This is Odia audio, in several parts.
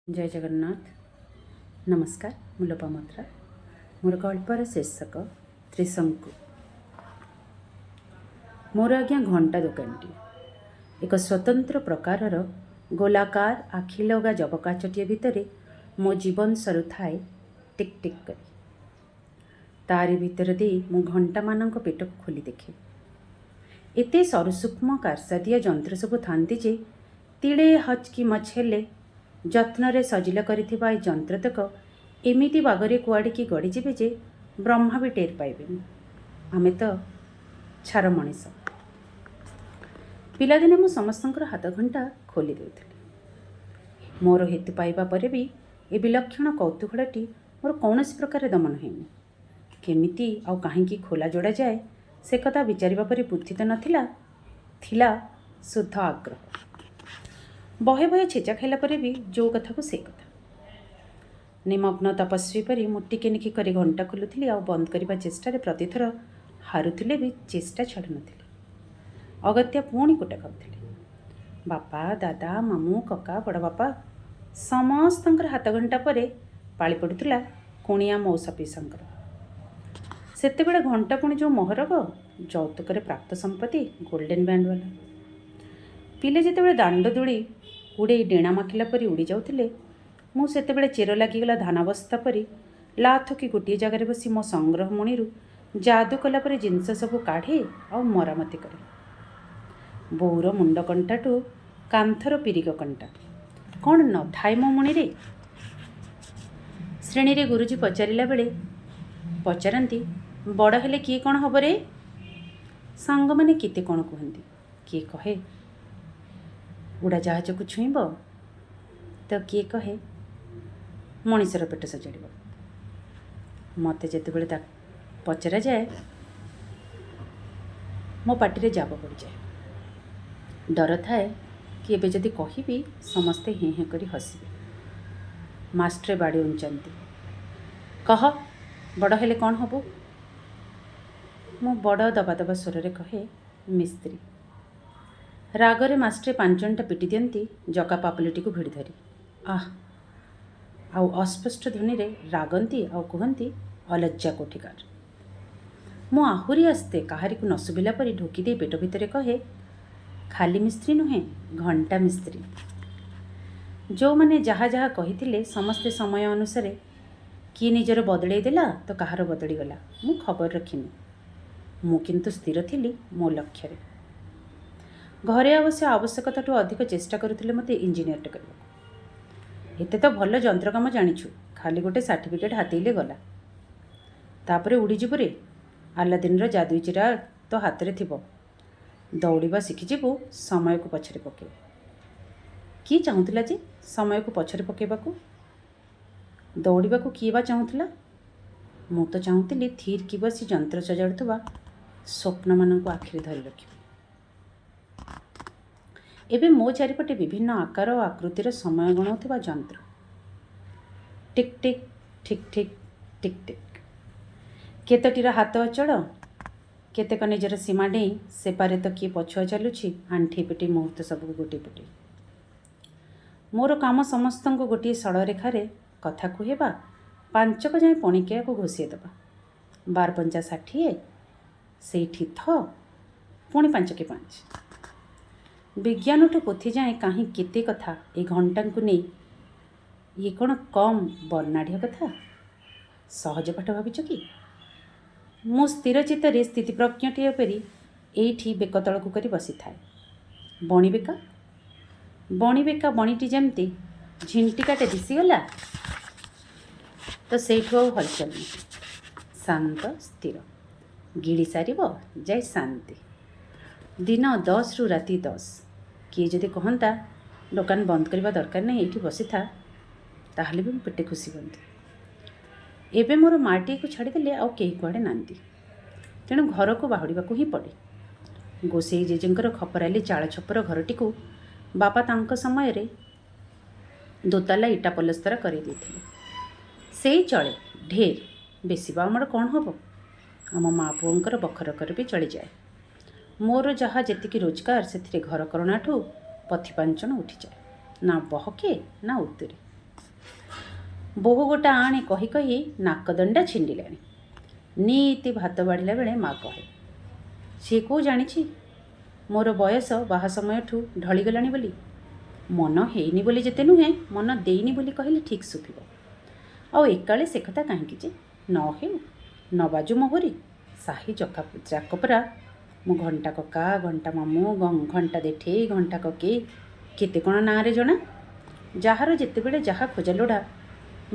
जय जगन्नाथ। नमस्कार। मु लोपामुद्रा। मोर गल्पर शीर्षक त्रिशंकु। मोर आज्ञा घंटा दुकानटी एक स्वतंत्र प्रकारर गोलाकार आखिलगा जबकाचटिए भितर मो जीवन सरुथाए टिक टिक करी। तारि भितर दे मु घंटा मानक पेट को खोली देखे। एते सरुसूक्ष्म कारसादिया जंत्र सबु थांती जे तिड़े हचकी मच हेले ଯତ୍ନରେ ସଜିଲ କରିଥିବା ଏ ଯନ୍ତ୍ରତକ ଏମିତି ବାଗରେ କୁଆଡ଼ିକି ଗଡ଼ିଯିବେ ଯେ ବ୍ରହ୍ମା ବି ଟେର ପାଇବେନି। ଆମେ ତ ଛାର ମଣିଷ। ପିଲାଦିନେ ମୁଁ ସମସ୍ତଙ୍କର ହାତଘଣ୍ଟା ଖୋଲି ଦେଉଥିଲି। ମୋର ହେତୁ ପାଇବା ପରେ ବି ଏ ବିଲକ୍ଷଣ କୌତୁହଳଟି ମୋର କୌଣସି ପ୍ରକାର ଦମନ ହେଇନି। କେମିତି ଆଉ କାହିଁକି ଖୋଲା ଯୋଡ଼ାଯାଏ ସେ କଥା ବିଚାରିବା ପରି ବୁଦ୍ଧି ତ ନଥିଲା, ଥିଲା ଶୁଦ୍ଧ ଆଗ୍ରହ। ବହେ ବହେ ଛେଚା ଖାଇଲା ପରେ ବି ଯେଉଁ କଥାକୁ ସେ କଥା। ନିମଗ୍ନ ତପସ୍ୱୀ ପରି ମୁଁ ଟିକି ନିକି କରି ଘଣ୍ଟା ଖୋଲୁଥିଲି ଆଉ ବନ୍ଦ କରିବା ଚେଷ୍ଟାରେ ପ୍ରତିଥର ହାରୁଥିଲେ ବି ଚେଷ୍ଟା ଛାଡ଼ୁନଥିଲି। ଅଗତ୍ୟା ପୁଣି କୁଟା ଖାଉଥିଲେ। ବାପା, ଦାଦା, ମାମୁଁ, କକା, ବଡ଼ ବାପା ସମସ୍ତଙ୍କର ହାତଘଣ୍ଟା ପରେ ପାଳି ପଡ଼ୁଥିଲା କୁଣିଆ ମଉସା ପିଉସାଙ୍କର। ସେତେବେଳେ ଘଣ୍ଟା ପୁଣି ଯେଉଁ ମହରଗ, ଯୌତୁକରେ ପ୍ରାପ୍ତ ସମ୍ପତ୍ତି, ଗୋଲ୍ଡେନ୍ ବ୍ୟାଣ୍ଡବାଲା। ପିଲେ ଯେତେବେଳେ ଦାଣ୍ଡ ଦୋଳି ଉଡ଼େଇ ଡେଣା ମାଖିଲା ପରି ଉଡ଼ି ଯାଉଥିଲେ, ମୁଁ ସେତେବେଳେ ଚେର ଲାଗିଗଲା ଧାନାବସ୍ଥା ପରି ଲାଥୁକି ଗୋଟିଏ ଜାଗାରେ ବସି ମୋ ସଂଗ୍ରହ ମଣିରୁ ଯାଦୁ କଲା ପରି ଜିନିଷ ସବୁ କାଢ଼େ ଆଉ ମରାମତି କରେ। ବୋଉର ମୁଣ୍ଡ କଣ୍ଟାଠୁ କାନ୍ଥର ପିରିଗ କଣ୍ଟା କ'ଣ ନଥାଏ ମୋ ମଣିରେ? ଶ୍ରେଣୀରେ ଗୁରୁଜୀ ପଚାରିଲା ବେଳେ ପଚାରନ୍ତି, ବଡ଼ ହେଲେ କିଏ କ'ଣ ହବ ରେ? ସାଙ୍ଗମାନେ କେତେ କ'ଣ କୁହନ୍ତି। କିଏ କହେ ଉଡ଼ାଜାହାଜକୁ ଛୁଇଁବ, ତ କିଏ କହେ ମଣିଷର ପେଟ ସଜାଡ଼ିବ। ମୋତେ ଯେତେବେଳେ ପଚରାଯାଏ ମୋ ପାଟିରେ ଜାବ ପଡ଼ିଯାଏ। ଡର ଥାଏ କି ଏବେ ଯଦି କହିବି ସମସ୍ତେ ହେଁ ହେଁ କରି ହସିବେ। ମାଷ୍ଟ୍ରେ ବାଡ଼ି ଉଞ୍ଚାନ୍ତି, କହ ବଡ଼ ହେଲେ କ'ଣ ହବ? ମୁଁ ବଡ଼ ଦବା ଦବା ସ୍ୱରରେ କହେ ମିସ୍ତ୍ରୀ। ରାଗରେ ମାଷ୍ଟ୍ରେ ପାଞ୍ଚଣଟା ପିଟି ଦିଅନ୍ତି ଜକା ପାପୁଲିଟିକୁ ଭିଡ଼ି ଧରି। ଆଉ ଅସ୍ପଷ୍ଟ ଧ୍ୱନିରେ ରାଗନ୍ତି ଆଉ କୁହନ୍ତି ଅଲଜ୍ଜା କୋଠିକାର। ମୁଁ ଆହୁରି ଆସ୍ତେ କାହାରିକୁ ନ ଶୁଭିଲା ପରି ଢୋକି ଦେଇ ପେଟ ଭିତରେ କହେ ଖାଲି ମିସ୍ତ୍ରୀ ନୁହେଁ, ଘଣ୍ଟା ମିସ୍ତ୍ରୀ। ଯେଉଁମାନେ ଯାହା ଯାହା କହିଥିଲେ ସମସ୍ତେ ସମୟ ଅନୁସାରେ କିଏ ନିଜର ବଦଳେଇ ଦେଲା ତ କାହାର ବଦଳିଗଲା, ମୁଁ ଖବର ରଖିନି। ମୁଁ କିନ୍ତୁ ସ୍ଥିର ଥିଲି ମୋ ଲକ୍ଷ୍ୟରେ। ଘରେ ଅବଶ୍ୟ ଆବଶ୍ୟକତାଠୁ ଅଧିକ ଚେଷ୍ଟା କରୁଥିଲେ ମୋତେ ଇଞ୍ଜିନିୟରଟେ କରିବାକୁ। ଏତେ ତ ଭଲ ଯନ୍ତ୍ର କାମ ଜାଣିଛୁ, ଖାଲି ଗୋଟେ ସାର୍ଟିଫିକେଟ୍ ହାତେଇଲେ ଗଲା। ତାପରେ ଉଡ଼ିଯିବୁ ରେ, ଆଲାଦିନର ଯାଦୁଇ ଚିରା ତ ହାତରେ ଥିବ। ଦୌଡ଼ିବା ଶିଖିଯିବୁ, ସମୟକୁ ପଛରେ ପକାଇବୁ। କିଏ ଚାହୁଁଥିଲା ଯେ ସମୟକୁ ପଛରେ ପକାଇବାକୁ? ଦୌଡ଼ିବାକୁ କିଏ ବା ଚାହୁଁଥିଲା? ମୁଁ ତ ଚାହୁଁଥିଲି ଥିରିକି ବସି ଯନ୍ତ୍ର ସଜାଡ଼ୁଥିବା ସ୍ୱପ୍ନମାନଙ୍କୁ ଆଖିରେ ଧରି ରଖିବି। ଏବେ ମୋ ଚାରିପଟେ ବିଭିନ୍ନ ଆକାର ଓ ଆକୃତିର ସମୟ ଗଣାଉଥିବା ଯନ୍ତ୍ର। ଟିକ୍ ଟିକ୍ ଠିକ୍ ଠିକ୍ ଟିକ୍ ଟିକ୍। କେତୋଟିର ହାତ ଅଚଳ, କେତେକ ନିଜର ସୀମା ଡେଇଁ ସେପାରେ ତ କିଏ ପଛୁଆ ଚାଲୁଛି ଆଣ୍ଠେଇ ପିଟି ମୁହୂର୍ତ୍ତ ସବୁକୁ ଗୋଟି ପିଟି। ମୋର କାମ ସମସ୍ତଙ୍କୁ ଗୋଟିଏ ସଳରେଖାରେ କଥା କୁହେବା, ପାଞ୍ଚକ ଯାଏଁ ପଣିକିଆକୁ ଘୋଷେଇ ଦେବା। 12×5 = 60, ସେଇଠି ଥ, ପୁଣି 5×5। ବିଜ୍ଞାନଠୁ ପୋଥି ଯାଏଁ କାହିଁ କେତେ କଥା ଏ ଘଣ୍ଟାଙ୍କୁ ନେଇ। ଇଏ କ'ଣ କମ୍ ବର୍ଣ୍ଣାଢ଼୍ୟ କଥା? ସହଜ ପାଠ ଭାବିଛ କି? ମୁଁ ସ୍ଥିର ଚିତ୍ତରେ ସ୍ଥିତିପ୍ରଜ୍ଞଟିଏ ପରି ଏଇଠି ବେକ ତଳକୁ କରି ବସିଥାଏ। ବଣିବେକା ବଣିଟି ଯେମିତି ଝିଣ୍ଟିକାଟେ ଦିଶିଗଲା ତ ସେଇଠୁ ଆଉ ହଲଚଲ ନାହିଁ। ଶାନ୍ତ ସ୍ଥିର। ଗିଳି ସାରିବ ଯାଇ ଶାନ୍ତି। ଦିନ 10ରୁ ରାତି 10। କିଏ ଯଦି କହନ୍ତା ଦୋକାନ ବନ୍ଦ କରିବା ଦରକାର ନାହିଁ, ଏଇଠି ବସିଥା, ତାହେଲେ ବି ମୁଁ ପେଟେ ଖୁସି ହୁଅନ୍ତି। ଏବେ ମୋର ମାଟିକୁ ଛାଡ଼ିଦେଲେ ଆଉ କେହି କୁଆଡ଼େ ନାହାନ୍ତି, ତେଣୁ ଘରକୁ ବାହୁଡ଼ିବାକୁ ହିଁ ପଡ଼େ। ଗୋସେଇ ଜେଜେଙ୍କର ଖପରାଲି ଚାଳ ଛପର ଘରଟିକୁ ବାପା ତାଙ୍କ ସମୟରେ ଦୋତାଲା ଇଟା ପଲସ୍ତରା କରାଇ ଦେଇଥିଲେ। ସେଇ ଚଳେ ଢେର, ବେଶୀ ବା ଆମର କ'ଣ ହେବ? ଆମ ମା ପୁଅଙ୍କର ବଖରକରେ ବି ଚଳିଯାଏ। ମୋର ଯାହା ଯେତିକି ରୋଜଗାର ସେଥିରେ ଘରକରଣାଠୁ ପଥି ପାଞ୍ଚଣ ଉଠିଯାଏ। ନା ବହକେ ନା ଉତ୍ତୁରେ। ବୋହୂ ଗୋଟା ଆଣି କହି କହି ନାକଦଣ୍ଡା ଛିଣ୍ଡିଲାଣି। ନିତି ଭାତ ବାଢ଼ିଲା ବେଳେ ମା କହେ, ସିଏ କେଉଁ ଜାଣିଛି ମୋର ବୟସ ବାହା ସମୟଠୁ ଢଳିଗଲାଣି ବୋଲି। ମନ ହେଇନି ବୋଲି ଯେତେ ନୁହେଁ, ମନ ଦେଇନି ବୋଲି କହିଲେ ଠିକ୍ ଶୁଭିବ। ଆଉ ଏକାଳେ ସେ କଥା କାହିଁକି ଯେ, ନ ହେଉ ନ ବାଜୁ ମୋହରି। ସାହି ଯାକପରା ମୁଁ ଘଣ୍ଟା କକା, ଘଣ୍ଟା ମାମୁଁ, ଘଣ୍ଟା ଦେଠେଇ, ଘଣ୍ଟା କକେଇ, କେତେ କ'ଣ ନାଁରେ ଜଣା। ଯାହାର ଯେତେବେଳେ ଯାହା ଖୋଜା ଲୋଡ଼ା,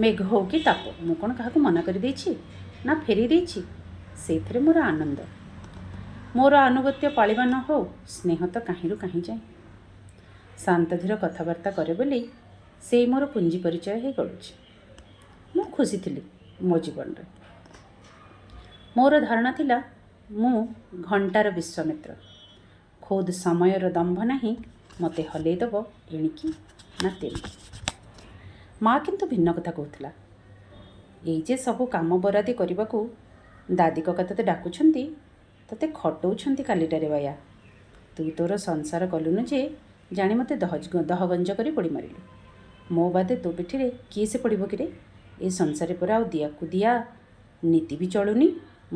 ମେଘ ହଉ କି ତାପ, ମୁଁ କ'ଣ କାହାକୁ ମନା କରିଦେଇଛି ନା ଫେରେଇ ଦେଇଛି। ସେଇଥିରେ ମୋର ଆନନ୍ଦ। ମୋର ଆନୁଗତ୍ୟ ପାଳିବା ନ ହଉ, ସ୍ନେହ ତ କାହିଁରୁ କାହିଁ ଯାଏ। ଶାନ୍ତ ଧୀର କଥାବାର୍ତ୍ତା କରେ ବୋଲି ସେଇ ମୋର ପୁଞ୍ଜି ପରିଚୟ ହେଇ ଗଡ଼ୁଛି। ମୁଁ ଖୁସି ଥିଲି ମୋ ଜୀବନରେ। ମୋର ଧାରଣା ଥିଲା ମୁଁ ଘଣ୍ଟାର ବିଶ୍ୱାମିତ୍ର। ଖୋଦ୍ ସମୟର ଦମ୍ଭ ନାହିଁ ମୋତେ ହଲେଇ ଦେବ ଏଣିକି ନା ତେଣିକି। ମା କିନ୍ତୁ ଭିନ୍ନ କଥା କହୁଥିଲା। ଏଇ ଯେ ସବୁ କାମ ବରାଦି କରିବାକୁ ଦାଦି କକା ତତେ ଡାକୁଛନ୍ତି, ତତେ ଖଟଉଛନ୍ତି କାଲିଟାରେ ବାୟା। ତୁ ତୋର ସଂସାର କଲୁନୁ ଯେ ଜାଣି ମୋତେ ଦହଗଞ୍ଜ କରି ପୋଡ଼ି ମାରିଲୁ। ମୋ ବାଦେ ତୋ ପିଠିରେ କିଏ ସେ ପଡ଼ିବ କିରେ? ଏ ସଂସାରେ ପରା ଆଉ ଦିଆକୁ ଦିଆ ନୀତି ବି ଚଳୁନି।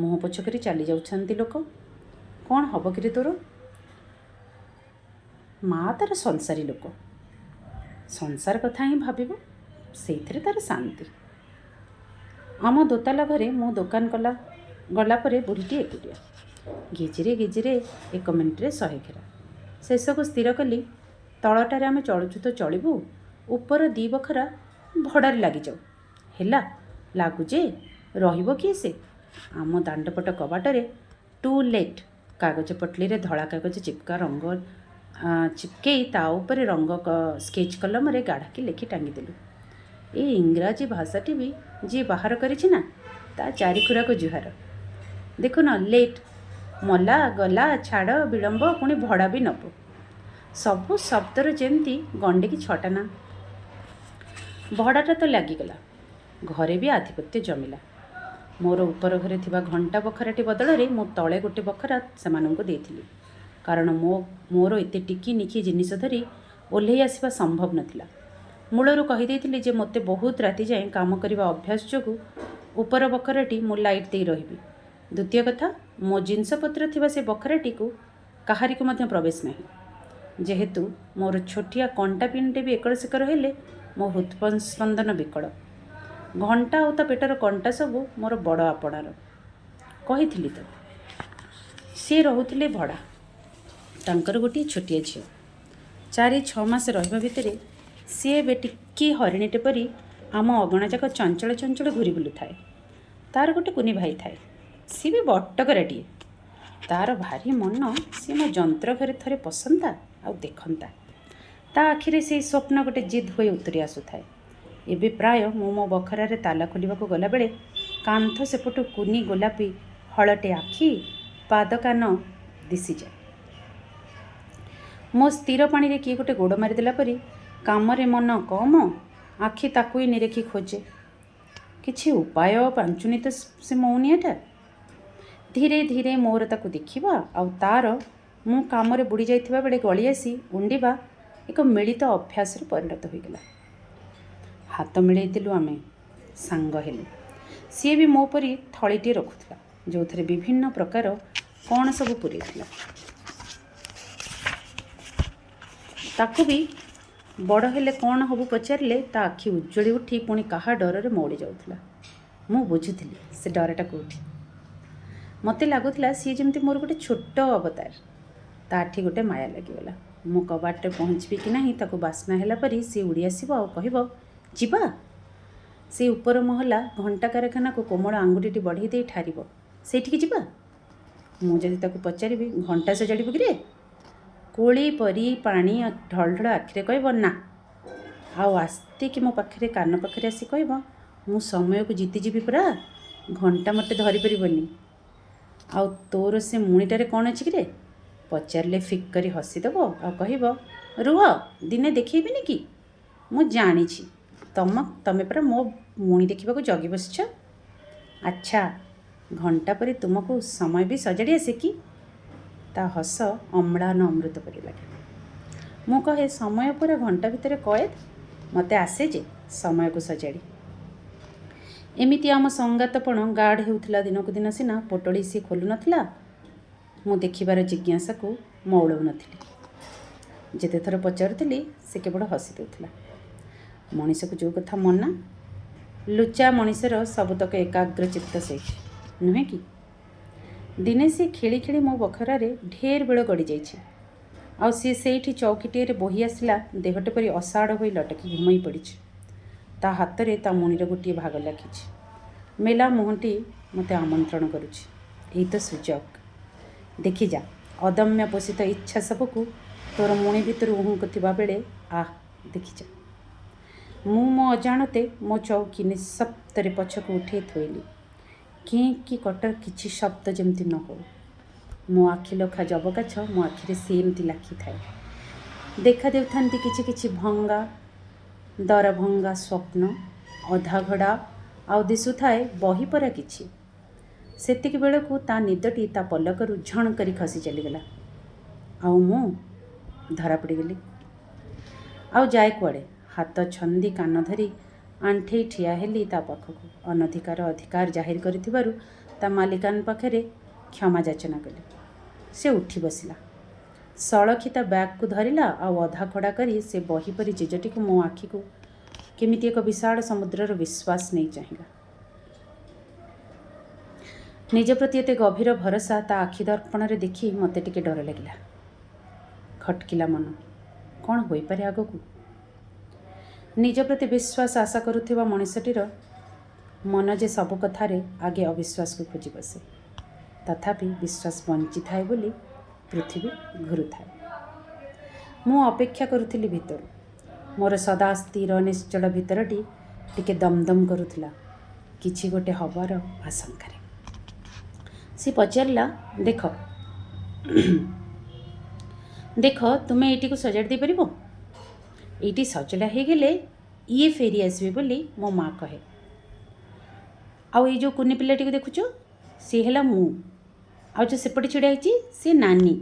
ମୁହଁ ପଛ କରି ଚାଲି ଯାଉଛନ୍ତି ଲୋକ। କ'ଣ ହବ କିରେ ତୋର? ମା ତାର ସଂସାରୀ ଲୋକ, ସଂସାର କଥା ହିଁ ଭାବିବ, ସେଇଥିରେ ତାର ଶାନ୍ତି। ଆମ ଦୋତାଲା ଘରେ ମୁଁ ଦୋକାନ ଗଲା ପରେ ବୁଢ଼ୀଟି ଏକୁଟିଆ। ଗିଜିରେ ଗିଜିରେ 1 ମିନିଟ୍ରେ 100 ଘେରା। ଶେଷକୁ ସ୍ଥିର କଲି, ତଳଟାରେ ଆମେ ଚଳୁଛୁ ତ ଚଳିବୁ, ଉପର 2 ବଖରା ଭଡ଼ାରେ ଲାଗିଯାଉ। ହେଲା, ଲାଗୁ ଯେ ରହିବ କିଏ ସେ? ଆମ ଦାଣ୍ଡପଟ କବାଟରେ ଟୁ ଲେଟ୍ କାଗଜ ପଟଲିରେ ଧଳା କାଗଜ ଚିପକେଇ ତା ଉପରେ ରଙ୍ଗ ସ୍କେଚ୍ କଲମରେ ଗାଢ଼ାକି ଲେଖି ଟାଙ୍ଗିଦେଲୁ। ଏଇ ଇଂରାଜୀ ଭାଷାଟି ବି ଯିଏ ବାହାର କରିଛି ନା, ତା ଚାରିଖୁରାକୁ ଜୁହାର। ଦେଖୁନ, ଲେଟ୍, ମଲା, ଗଲା, ଛାଡ଼, ବିଳମ୍ବ, ପୁଣି ଭଡ଼ା ବି ନେବ। ସବୁ ଶବ୍ଦର ଯେମିତି ଗଣ୍ଡିକି 6ଟା ନା। ଭଡ଼ାଟା ତ ଲାଗିଗଲା, ଘରେ ବି ଆଧିପତ୍ୟ ଜମିଲା। ମୋର ଉପର ଘରେ ଥିବା ଘଣ୍ଟା ବଖରାଟି ବଦଳରେ ମୁଁ ତଳେ ଗୋଟେ ବଖରା ସେମାନଙ୍କୁ ଦେଇଥିଲି। କାରଣ ମୋର ଏତେ ଟିକି ନିଖି ଜିନିଷ ଧରି ଓହ୍ଲେଇ ଆସିବା ସମ୍ଭବ ନଥିଲା। ମୂଳରୁ କହିଦେଇଥିଲି ଯେ ମୋତେ ବହୁତ ରାତି ଯାଏଁ କାମ କରିବା ଅଭ୍ୟାସ ଯୋଗୁଁ ଉପର ବଖରାଟି ମୁଁ ଲାଇଟ୍ ଦେଇ ରହିବି। ଦ୍ୱିତୀୟ କଥା, ମୋ ଜିନିଷପତ୍ର ଥିବା ସେ ବଖରାଟିକୁ କାହାରିକୁ ମଧ୍ୟ ପ୍ରବେଶ ନାହିଁ। ଯେହେତୁ ମୋର ଛୋଟିଆ କଣ୍ଟା ପିନ୍ଟେ ବି ଏକର ସେକର ହେଲେ ମୋ ହୃତ୍ସ୍ପନ୍ଦନ ବିକଳ। ଘଣ୍ଟା ଆଉ ତା ପେଟର କଣ୍ଟା ସବୁ ମୋର ବଡ଼ ଆପଣାର। କହିଥିଲି ତ। ସିଏ ରହୁଥିଲେ ଭଡ଼ା। ତାଙ୍କର ଗୋଟିଏ ଛୋଟିଆ ଝିଅ। 4-6 ମାସ ରହିବା ଭିତରେ ସିଏ ଏବେ ଟିକିଏ ହରିଣୀଟେ ପରି ଆମ ଅଗଣାଯାକ ଚଞ୍ଚଳ ଚଞ୍ଚଳ ଘୁରି ବୁଲୁଥାଏ। ତାର ଗୋଟେ କୁନି ଭାଇ ଥାଏ। ସିଏ ବି ବଟକରାଟିଏ। ତାର ଭାରି ମନ ସିଏ ମୋ ଯନ୍ତ୍ର ଘରେ ଥରେ ପଶନ୍ତା ଆଉ ଦେଖନ୍ତା। ତା ଆଖିରେ ସେଇ ସ୍ୱପ୍ନ ଗୋଟେ ଜିଦ୍ ହୋଇ ଉତରି ଆସୁଥାଏ। ଏବେ ପ୍ରାୟ ମୁଁ ମୋ ବଖରାରେ ତାଲା ଖୋଲିବାକୁ ଗଲାବେଳେ କାନ୍ଥ ସେପଟୁ କୁନି ଗୋଲାପୀ ହଳଟେ ଆଖି, ପାଦ, କାନ ଦିଶିଯାଏ। ମୋ ସ୍ଥିର ପାଣିରେ କିଏ ଗୋଟେ ଗୋଡ଼ ମାରିଦେଲା ପରି କାମରେ ମନ କମ, ଆଖି ତାକୁ ହିଁ ନିରେଖି ଖୋଜେ। କିଛି ଉପାୟ ପାଞ୍ଚୁନି ତ ସେ ମୌନିଆଟା। ଧୀରେ ଧୀରେ ମୋର ତାକୁ ଦେଖିବା ଆଉ ତାର ମୁଁ କାମରେ ବୁଡ଼ି ଯାଇଥିବା ବେଳେ ଗଳି ଆସି ଉଣ୍ଡିବା ଏକ ମିଳିତ ଅଭ୍ୟାସରେ ପରିଣତ ହୋଇଗଲା। ହାତ ମିଳେଇ ଦେଲୁ, ଆମେ ସାଙ୍ଗ ହେଲୁ। ସିଏ ବି ମୋ ପରି ଥଳିଟିଏ ରଖୁଥିଲା, ଯେଉଁଥିରେ ବିଭିନ୍ନ ପ୍ରକାର କ'ଣ ସବୁ ପୂରେଇଥିଲା। ତାକୁ ବି ବଡ଼ ହେଲେ କ'ଣ ହବୁ ପଚାରିଲେ ତା ଆଖି ଉଜ୍ଜଳି ଉଠି ପୁଣି କାହା ଡରରେ ମଉଳି ଯାଉଥିଲା। ମୁଁ ବୁଝୁଥିଲି ସେ ଡରଟା କେଉଁଠି। ମୋତେ ଲାଗୁଥିଲା ସିଏ ଯେମିତି ମୋର ଗୋଟେ ଛୋଟ ଅବତାର। ତାଠି ଗୋଟେ ମାୟା ଲାଗିଗଲା। ମୁଁ କବାଟରେ ପହଞ୍ଚିବି କି ନାହିଁ ତାକୁ ବାସ୍ନା ହେଲା ପରି ସିଏ ଉଡ଼ି ଆସିବ ଆଉ କହିବ, ଯିବା। ସେ ଉପର ମହଲା ଘଣ୍ଟା କାରଖାନାକୁ କୋମଳ ଆଙ୍ଗୁଠିଟି ବଢ଼େଇ ଦେଇ ଠାରିବ, ସେଇଠିକି ଯିବା। ମୁଁ ଯଦି ତାକୁ ପଚାରିବି, ଘଣ୍ଟା ସଜାଡ଼ିବୁ କିରେ? କୋଳି ପରି ପାଣି ଢଳ ଢଳ ଆଖିରେ କହିବ, ନା। ଆଉ ଆସ୍ତିକି ମୋ ପାଖରେ କାନ ପାଖରେ ଆସି କହିବ, ମୁଁ ସମୟକୁ ଜିତିଯିବି ପରା, ଘଣ୍ଟା ମୋତେ ଧରିପାରିବନି। ଆଉ ତୋର ସେ ମୁଣିଟାରେ କ'ଣ ଅଛି କିରେ? ପଚାରିଲେ ଫିକ୍ କରି ହସିଦେବ ଆଉ କହିବ, ରୁହ, ଦିନେ ଦେଖେଇବିନି କି? ମୁଁ ଜାଣିଛି ତମେ ପରା ମୋ ମୁଣି ଦେଖିବାକୁ ଜଗି ବସିଛ। ଆଚ୍ଛା, ଘଣ୍ଟା ପରି ତୁମକୁ ସମୟ ବି ସଜାଡ଼ି ଆସେ କି? ତା ହସ ଅମ୍ଳାନ ଅମୃତ ପରି ଲାଗେ। ମୁଁ କହେ, ସମୟ ପୁରା ଘଣ୍ଟା ଭିତରେ କଏଦ, ମୋତେ ଆସେ ଯେ ସମୟକୁ ସଜାଡ଼ି। ଏମିତି ଆମ ସଙ୍ଗାତପଣ ଗାଢ଼ ହେଉଥିଲା ଦିନକୁ ଦିନ ସିନା ପୋଟଳି ସିଏ ଖୋଲୁନଥିଲା। ମୁଁ ଦେଖିବାର ଜିଜ୍ଞାସାକୁ ମଉଳଉ ନଥିଲି। ଯେତେଥର ପଚାରୁଥିଲି ସେ କେବଳ ହସି ଦେଉଥିଲା। ମଣିଷକୁ ଯେଉଁ କଥା ମନା, ଲୁଚା ମଣିଷର ସବୁତକ ଏକାଗ୍ରଚିତ୍ତ ସେଇଠି, ନୁହେଁ କି? ଦିନେ ସିଏ ଖେଳି ଖେଳି ମୋ ବଖରାରେ ଢେର ବେଳ ଗଡ଼ିଯାଇଛି। ଆଉ ସିଏ ସେଇଠି ଚୌକିଟିଏରେ ବୋହି ଆସିଲା ଦେହଟେ ପରି ଅସାଡ଼ ହୋଇ ଲଟକି ଘୁମେଇ ପଡ଼ିଛି। ତା ହାତରେ ତା ମୁଣିର ଗୋଟିଏ ଭାଗ ଲାଗିଛି। ମେଲା ମୁହଁଟି ମୋତେ ଆମନ୍ତ୍ରଣ କରୁଛି। ଏଇ ତ ସୁଯୋଗ। ଦେଖିଯା, ଅଦମ୍ୟ ପୋଷିତ ଇଚ୍ଛା ସବୁକୁ ତୋର ମୁଣି ଭିତରୁ ଉହୁଙ୍କୁଥିବା ବେଳେ ଦେଖିଯା। ମୁଁ ମୋ ଅଜାଣତେ ମୋ ଚୌକି ନିଃଶବ୍ଦରେ ପଛକୁ ଉଠେଇ ଥୋଇଲି। କେଁ କି କଟର କିଛି ଶବ୍ଦ ଯେମିତି ନ ହଉ। ମୋ ଆଖିଲୋଖା ଜବକାଛ ମୋ ଆଖିରେ ସେମିତି ଲାଖିଥାଏ। ଦେଖା ଦେଉଥାନ୍ତି କିଛି କିଛି ଭଙ୍ଗା ଦରଭଙ୍ଗା ସ୍ୱପ୍ନ, ଅଧାଘଡ଼ା, ଆଉ ଦିଶୁଥାଏ ବହିପରା କିଛି। ସେତିକି ବେଳକୁ ତା ନିଦଟି ତା ପଲକରୁ ଝଣ କରି ଖସି ଚାଲିଗଲା। ଆଉ ମୁଁ ଧରା ପଡ଼ିଗଲି। ଆଉ ଯାଏ କୁଆଡ଼େ? ହାତ ଛନ୍ଦି କାନ ଧରି ଆଣ୍ଠେଇ ଠିଆ ହେଲି ତା ପାଖକୁ। ଅନଧିକାର ଅଧିକାର ଜାହିର କରିଥିବାରୁ ତା ମାଲିକାନ ପାଖରେ କ୍ଷମା ଯାଚନା କଲି। ସେ ଉଠି ବସିଲା, ସଳଖି ତା ବ୍ୟାଗକୁ ଧରିଲା, ଆଉ ଅଧା ଖଡ଼ା କରି ସେ ବହି ପରି ଜେଜଟିକୁ ମୋ ଆଖିକୁ କେମିତି ଏକ ବିଶାଳ ସମୁଦ୍ରର ବିଶ୍ୱାସ ନେଇ ଚାହିଁଲା। ନିଜ ପ୍ରତି ଏତେ ଗଭୀର ଭରସା ତା ଆଖି ଦର୍ପଣରେ ଦେଖି ମୋତେ ଟିକେ ଡର ଲାଗିଲା। ଖଟକିଲା ମନ, କ'ଣ ହୋଇପାରେ ଆଗକୁ? ନିଜ ପ୍ରତି ବିଶ୍ୱାସ ଆଶା କରୁଥିବା ମଣିଷଟିର ମନ ଯେ ସବୁ କଥାରେ ଆଗେ ଅବିଶ୍ୱାସକୁ ଖୋଜି ବସେ। ତଥାପି ବିଶ୍ୱାସ ବଞ୍ଚିଥାଏ ବୋଲି ପୃଥିବୀ ଘୁରୁଥାଏ। ମୁଁ ଅପେକ୍ଷା କରୁଥିଲି ଭିତରୁ। ମୋର ସଦା ସ୍ଥିର ନିଶ୍ଚଳ ଭିତରଟି ଟିକେ ଦମ ଦମ କରୁଥିଲା କିଛି ଗୋଟେ ହବାର ଆଶଙ୍କାରେ। ସେ ପଚାରିଲା, ଦେଖ ତୁମେ ଏଇଟିକୁ ସଜାଡ଼ି ଦେଇପାରିବ? ଏଇଟି ସଜଡ଼ା ହେଇଗଲେ ଇଏ ଫେରି ଆସିବେ ବୋଲି ମୋ ମା କହେ। ଆଉ ଏଇ ଯେଉଁ କୁନି ପିଲାଟିକୁ ଦେଖୁଛ, ସିଏ ହେଲା ମୁଁ। ଆଉ ଯେଉଁ ସେପଟେ ଛିଡ଼ା ହେଇଛି ସିଏ ନାନୀ।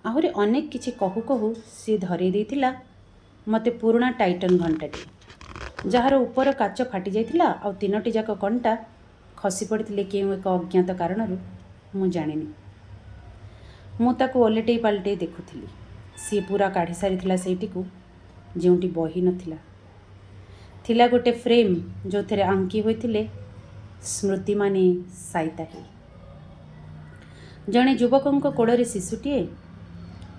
ଆହୁରି ଅନେକ କିଛି କହୁ କହୁ ସିଏ ଧରେଇ ଦେଇଥିଲା ମୋତେ ପୁରୁଣା ଟାଇଟନ୍ ଘଣ୍ଟାଟି, ଯାହାର ଉପର କାଚ ଫାଟି ଯାଇଥିଲା ଆଉ 3ଟି ଯାକ କଣ୍ଟା ଖସି ପଡ଼ିଥିଲେ କେଉଁ ଏକ ଅଜ୍ଞାତ କାରଣରୁ, ମୁଁ ଜାଣିନି। ମୁଁ ତାକୁ ଓଲଟେଇ ପାଲଟେଇ ଦେଖୁଥିଲି। ସିଏ ପୁରା କାଢ଼ି ସାରିଥିଲା ସେଇଟିକୁ, ଯେଉଁଠି ବହି ନଥିଲା। ଥିଲା ଗୋଟେ ଫ୍ରେମ୍ ଯେଉଁଥିରେ ଆଙ୍କି ହୋଇଥିଲେ ସ୍ମୃତିମାନେ ସାଇତା ହେଇ। ଜଣେ ଯୁବକଙ୍କ କୋଳରେ ଶିଶୁଟିଏ,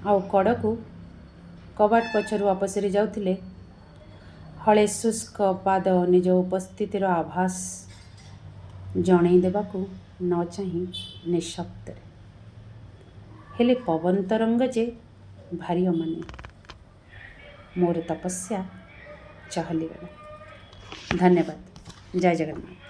ଆଉ କଡ଼କୁ କବାଟ ପଛରୁ ଅପସରି ଯାଉଥିଲେ ହଳେ ଶୁଷ୍କ ପାଦ ନିଜ ଉପସ୍ଥିତିର ଆଭାସ ଜଣେଇ ଦେବାକୁ ନ ଚାହିଁ ନିଃଶବ୍ଦରେ। ହେଲେ ପବନ ତରଙ୍ଗ ଯେ ଭାରି ଅମାନିଆ। ମୋର ତପସ୍ୟା ଚହଲିଗଲା। ଧନ୍ୟବାଦ। ଜୟ ଜଗନ୍ନାଥ।